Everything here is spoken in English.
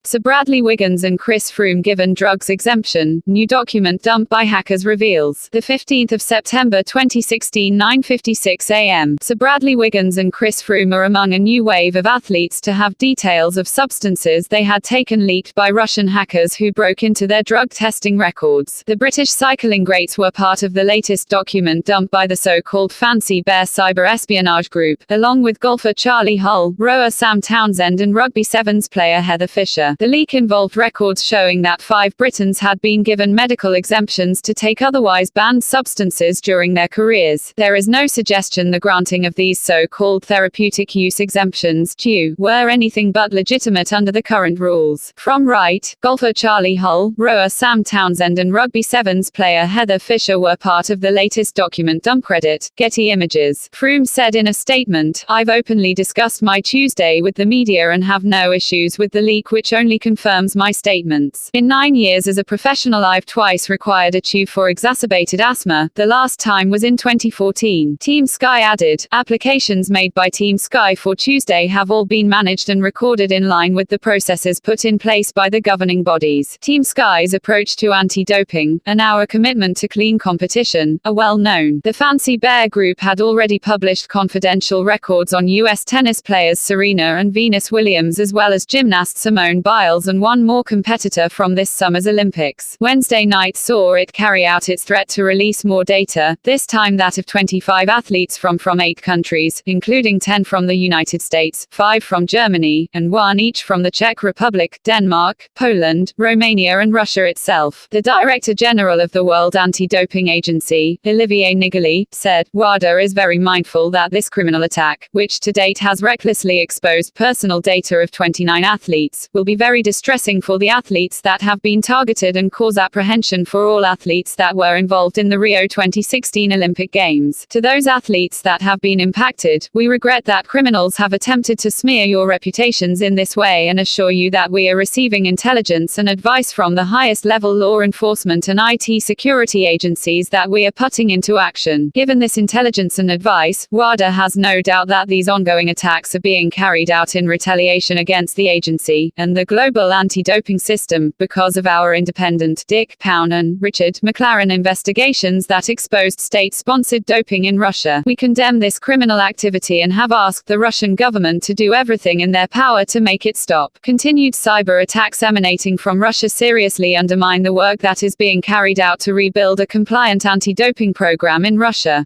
Sir Bradley Wiggins and Chris Froome given drugs exemption, new document dumped by hackers reveals. The 15th of September 2016, 9:56 a.m. Sir Bradley Wiggins and Chris Froome are among a new wave of athletes to have details of substances they had taken leaked by Russian hackers who broke into their drug testing records. The British cycling greats were part of the latest document dumped by the so-called Fancy Bear cyber-espionage group, along with golfer Charley Hull, rower Sam Townsend and rugby sevens player Heather Fisher. The leak involved records showing that 5 Britons had been given medical exemptions to take otherwise banned substances during their careers. There is no suggestion the granting of these so-called therapeutic use exemptions were anything but legitimate under the current rules. From right, golfer Charley Hull, rower Sam Townsend and rugby sevens player Heather Fisher were part of the latest document dump. Credit, Getty Images. Froome said in a statement, "I've openly discussed my Tuesday with the media and have no issues with the leak, which only confirms my statements. In 9 years as a professional I've twice required a tube for exacerbated asthma, the last time was in 2014. Team Sky added, applications made by Team Sky for Tuesday have all been managed and recorded in line with the processes put in place by the governing bodies. Team Sky's approach to anti-doping, and our commitment to clean competition, are well known. The Fancy Bear group had already published confidential records on US tennis players Serena and Venus Williams as well as gymnast Simone Biles and one more competitor from this summer's Olympics. Wednesday night saw it carry out its threat to release more data, this time that of 25 athletes from 8 countries, including 10 from the United States, 5 from Germany, and 1 each from the Czech Republic, Denmark, Poland, Romania and Russia itself. The Director General of the World Anti-Doping Agency, Olivier Niggoli, said, "WADA is very mindful that this criminal attack, which to date has recklessly exposed personal data of 29 athletes, will be very distressing for the athletes that have been targeted and cause apprehension for all athletes that were involved in the Rio 2016 Olympic Games. To those athletes that have been impacted, we regret that criminals have attempted to smear your reputations in this way and assure you that we are receiving intelligence and advice from the highest level law enforcement and IT security agencies that we are putting into action. Given this intelligence and advice, WADA has no doubt that these ongoing attacks are being carried out in retaliation against the agency and the global anti-doping system, because of our independent Dick Pound and Richard McLaren investigations that exposed state-sponsored doping in Russia. We condemn this criminal activity and have asked the Russian government to do everything in their power to make it stop. Continued cyber attacks emanating from Russia seriously undermine the work that is being carried out to rebuild a compliant anti-doping program in Russia."